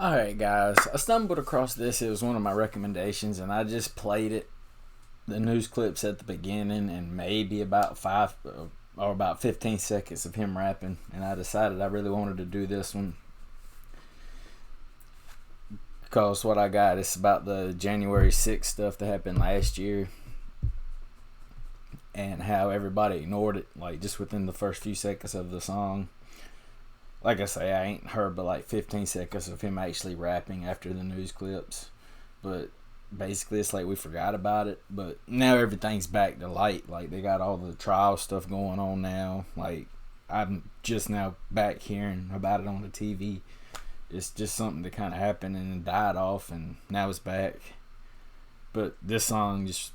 Alright guys, I stumbled across this. It was one of my recommendations and I just played it. The news clips at the beginning and maybe about 15 seconds of him rapping, and I decided I really wanted to do this one because what I got is about the January 6th stuff that happened last year and how everybody ignored it, like just within the first few seconds of the song. Like I say, I ain't heard but like 15 seconds of him actually rapping after the news clips, but basically it's like we forgot about it. But now everything's back to light. Like they got all the trial stuff going on now. Like I'm just now back hearing about it on the TV. It's just something that kind of happened and then died off, and now it's back. But this song, just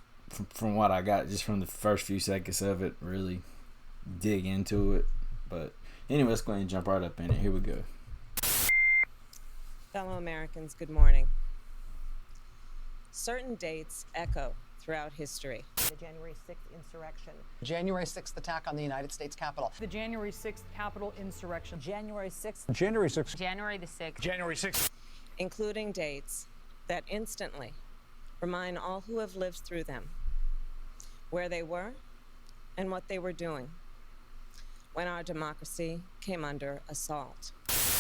from what I got, just from the first few seconds of it, really dig into it. But anyway, let's go ahead and jump right up in it. Here we go. Fellow Americans, good morning. Certain dates echo throughout history. The January 6th insurrection. January 6th attack on the United States Capitol. The January 6th Capitol insurrection. January 6th. January 6th. January the 6th. January 6th. Including dates that instantly remind all who have lived through them where they were and what they were doing when our democracy came under assault.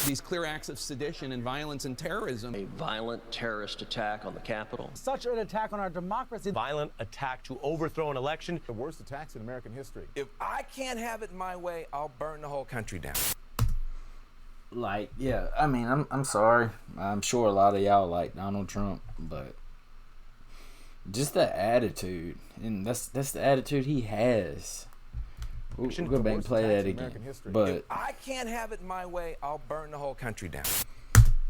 These clear acts of sedition and violence and terrorism. A violent terrorist attack on the Capitol. Such an attack on our democracy. Violent attack to overthrow an election. The worst attacks in American history. If I can't have it my way, I'll burn the whole country down. Like, yeah, I mean, I'm sorry. I'm sure a lot of y'all like Donald Trump, but just the attitude, and that's the attitude he has. We'll go back and play that again. But if I can't have it my way, I'll burn the whole country down.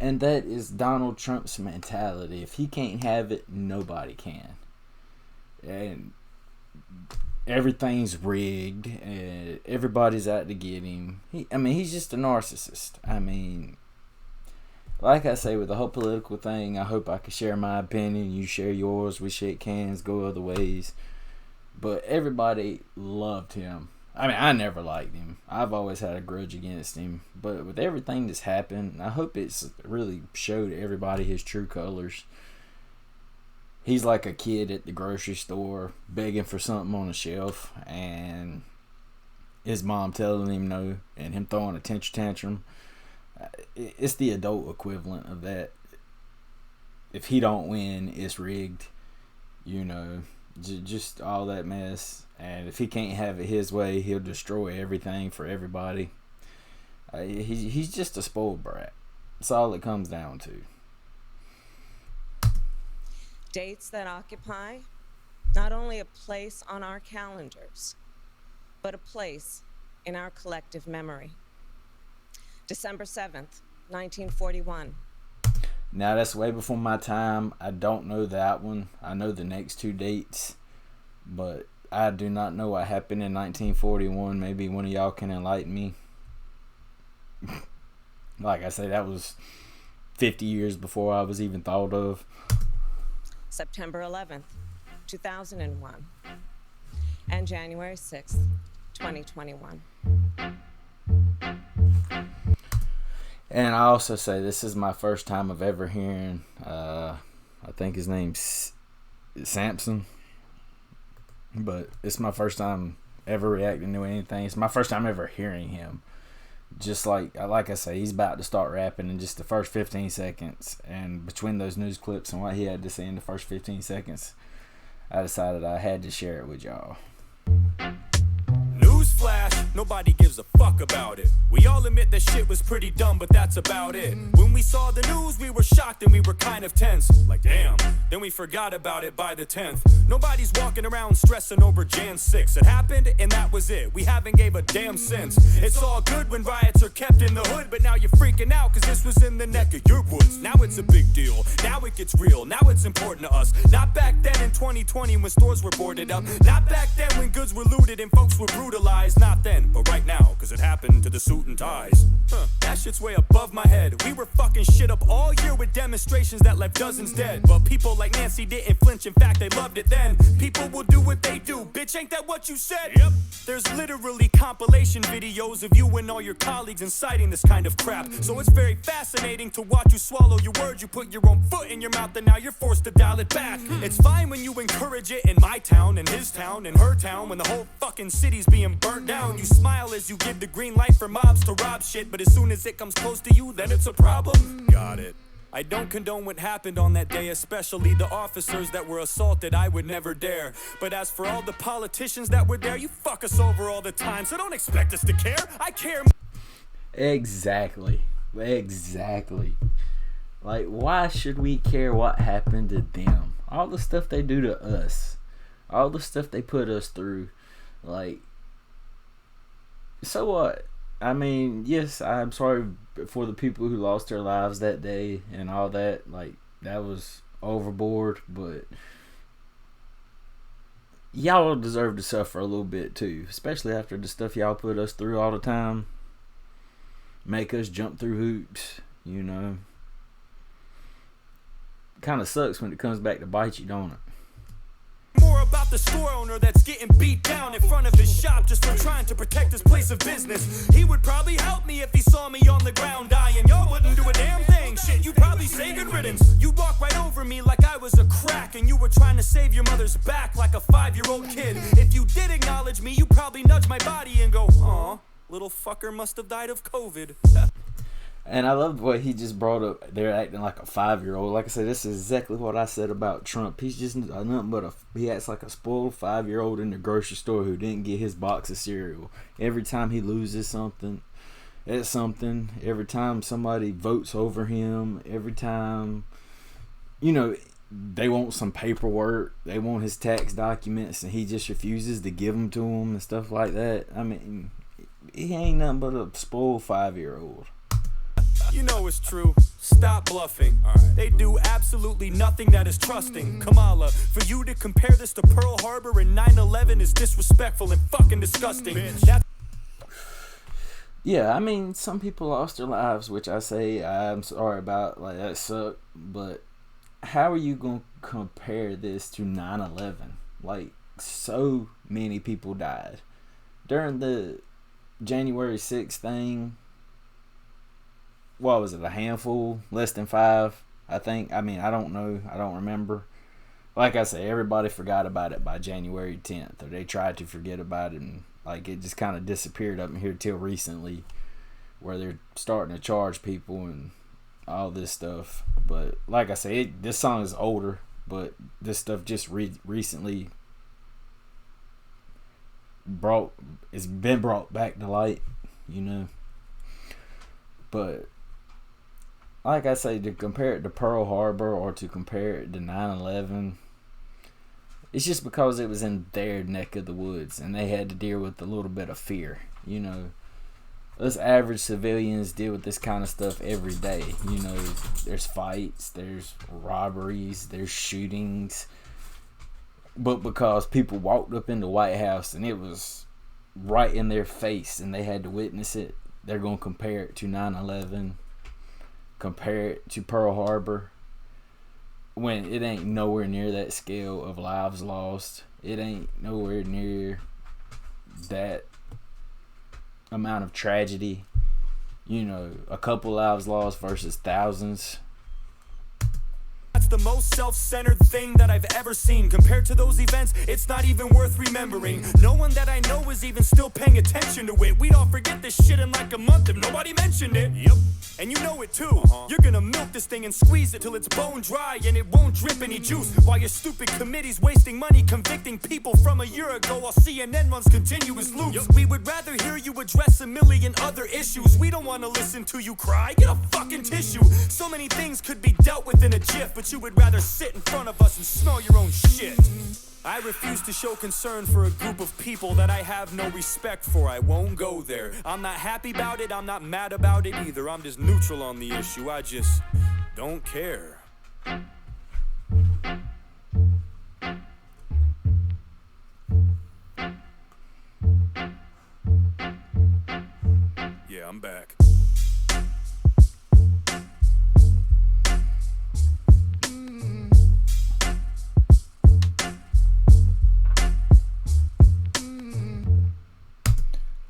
And that is Donald Trump's mentality. If he can't have it, nobody can. And everything's rigged. And everybody's out to get him. He's just a narcissist. I mean, like I say, with the whole political thing, I hope I can share my opinion. You share yours. We shake hands, go other ways. But everybody loved him. I mean, I never liked him. I've always had a grudge against him. But with everything that's happened, I hope it's really showed everybody his true colors. He's like a kid at the grocery store begging for something on the shelf, and his mom telling him no, and him throwing a tantrum. It's the adult equivalent of that. If he don't win, it's rigged. You know, just all that mess. And if he can't have it his way, he'll destroy everything for everybody. He's just a spoiled brat. That's all it comes down to. Dates that occupy not only a place on our calendars, but a place in our collective memory. December 7th, 1941. Now, that's way before my time. I don't know that one. I know the next two dates, but I do not know what happened in 1941. Maybe one of y'all can enlighten me. Like I say, that was 50 years before I was even thought of. September 11th, 2001. And January 6th, 2021. And I also say this is my first time of ever hearing, I think his name's Samson. But it's my first time ever reacting to anything. It's my first time ever hearing him. Just like I say, he's about to start rapping in just the first 15 seconds. And between those news clips and what he had to say in the first 15 seconds, I decided I had to share it with y'all. Newsflash, nobody gives a fuck about it. We all admit that shit was pretty dumb, but that's about it. When we saw the news, we were shocked and we were kind of tense. Like, damn. Then we forgot about it by the 10th. Nobody's walking around stressing over Jan 6. It happened and that was it. We haven't gave a damn since. It's all good when riots are kept in the hood, but now you're freaking out cause this was in the neck of your woods. Now it's a big deal. Now it gets real. Now it's important to us. Not back then in 2020 when stores were boarded up. Not back then when goods were looted and folks were brutalized. Not then, but right now. cause it happened to the suit and ties. That shit's way above my head. We were fucking shit up all year with demonstrations that left dozens dead. But people like Nancy didn't flinch, in fact they loved it then. People will do what they do, bitch, ain't that what you said? Yep. There's literally compilation videos of you and all your colleagues inciting this kind of crap. So it's very fascinating to watch you swallow your words. You put your own foot in your mouth and now you're forced to dial it back. It's fine when you encourage it in my town, in his town, in her town, when the whole fucking city's being burnt down. You smile as you give the green light for mobs to rob shit, but as soon as it comes close to you, then it's a problem. Got it. I don't condone what happened on that day, especially the officers that were assaulted. I would never dare. But as for all the politicians that were there, you fuck us over all the time, so don't expect us to care. I care. Exactly. Like, why should we care what happened to them? All the stuff they do to us, all the stuff they put us through, like, so what? I mean, yes, I'm sorry for the people who lost their lives that day and all that. Like, that was overboard, but y'all deserve to suffer a little bit too, especially after the stuff y'all put us through all the time. Make us jump through hoops, you know. Kind of sucks when it comes back to bite you, don't it? More about the store owner that's getting beat down in front of his shop just for trying to protect his place of business. He would probably help me if he saw me on the ground dying. Y'all wouldn't do a damn thing. Shit, you'd probably say good riddance. You'd walk right over me like I was a crack and you were trying to save your mother's back like a 5-year-old kid. If you did acknowledge me, you'd probably nudge my body and go, aw, little fucker must have died of COVID. And I loved what he just brought up. They're acting like a 5-year-old. Like I said, this is exactly what I said about Trump. He's just nothing but he acts like a spoiled 5-year-old in the grocery store who didn't get his box of cereal. Every time he loses something, it's something. Every time somebody votes over him, every time, you know, they want some paperwork, they want his tax documents, and he just refuses to give them to them and stuff like that. I mean, he ain't nothing but a spoiled 5-year-old. You know it's true. Stop bluffing. They do absolutely nothing that is trusting. Kamala, for you to compare this to Pearl Harbor and 9/11 is disrespectful and fucking disgusting. Yeah, I mean, some people lost their lives, which I say I'm sorry about. Like, that sucked. But how are you going to compare this to 9/11? Like, so many people died. During the January 6th thing, what was it, a handful, less than 5, I think. I mean, I don't know, I don't remember. Like I say, everybody forgot about it by January 10th, or they tried to forget about it, and like it just kind of disappeared up in here till recently, where they're starting to charge people and all this stuff. But like I say, this song is older, but this stuff just recently it's been brought back to light, you know. But like I say, to compare it to Pearl Harbor or to compare it to 9/11, it's just because it was in their neck of the woods and they had to deal with a little bit of fear. You know, us average civilians deal with this kind of stuff every day. You know, there's fights, there's robberies, there's shootings. But because people walked up in the White House and it was right in their face and they had to witness it, they're going to compare it to 9/11. Compare it to Pearl Harbor, when it ain't nowhere near that scale of lives lost. It ain't nowhere near that amount of tragedy. You know, a couple lives lost versus thousands. That's the most self-centered thing that I've ever seen. Compared to those events, it's not even worth remembering. No one that I know is even still paying attention to it. We'd all forget this shit in like a month if nobody mentioned it. Yep. And you know it too. You're gonna milk this thing and squeeze it till it's bone dry and it won't drip any juice, while your stupid committee's wasting money convicting people from a year ago while CNN runs continuous loops. Yep. We would rather hear you address a million other issues. We don't want to listen to you cry. Get a fucking tissue. So many things could be dealt with in a jiff, but you would rather sit in front of us and smell your own shit. I refuse to show concern for a group of people that I have no respect for. I won't go there. I'm not happy about it, I'm not mad about it either. I'm just neutral on the issue. I just don't care.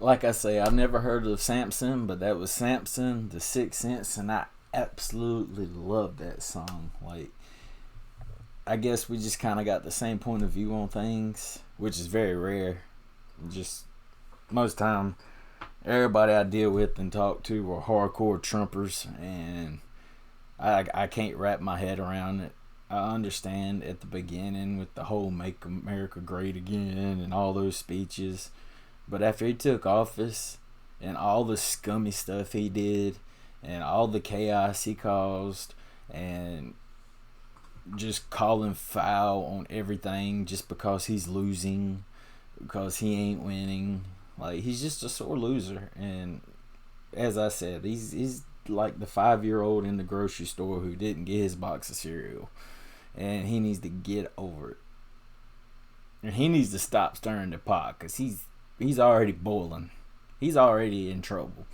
like I say, I've never heard of Samson, but that was Samson, The Sixth Sense, and I absolutely love that song. Like, I guess we just kind of got the same point of view on things, which is very rare. Just most time, everybody I deal with and talk to are hardcore Trumpers, and I can't wrap my head around it. I understand at the beginning with the whole Make America Great Again and all those speeches, but after he took office and all the scummy stuff he did and all the chaos he caused and just calling foul on everything just because he's losing, because he ain't winning, like, he's just a sore loser. And as I said, he's like the 5-year-old in the grocery store who didn't get his box of cereal, and he needs to get over it. And he needs to stop stirring the pot, because he's already boiling. He's already in trouble.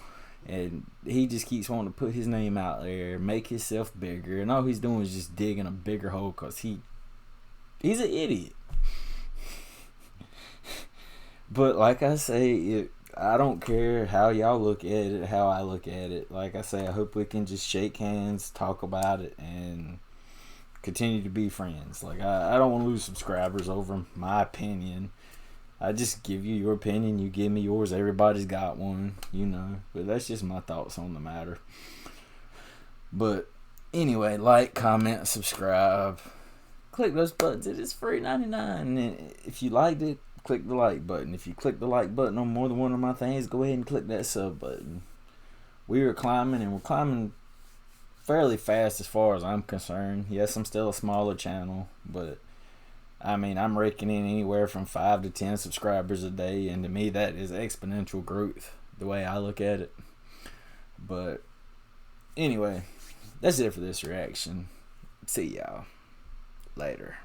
And he just keeps wanting to put his name out there, make himself bigger, and all he's doing is just digging a bigger hole, because he's an idiot. But like I say, I don't care how y'all look at it, how I look at it. Like I say, I hope we can just shake hands, talk about it, and continue to be friends. Like, I don't want to lose subscribers over my opinion. I just give you your opinion, you give me yours. Everybody's got one, you know. But that's just my thoughts on the matter. But anyway, like, comment, subscribe. Click those buttons. It is free $99. And if you liked it, click the like button. If you click the like button on more than one of my things, go ahead and click that sub button. We are climbing, and we're climbing fairly fast as far as I'm concerned. Yes, I'm still a smaller channel, but I mean, I'm raking in anywhere from 5 to 10 subscribers a day, and to me that is exponential growth, the way I look at it. But anyway, that's it for this reaction. See y'all later.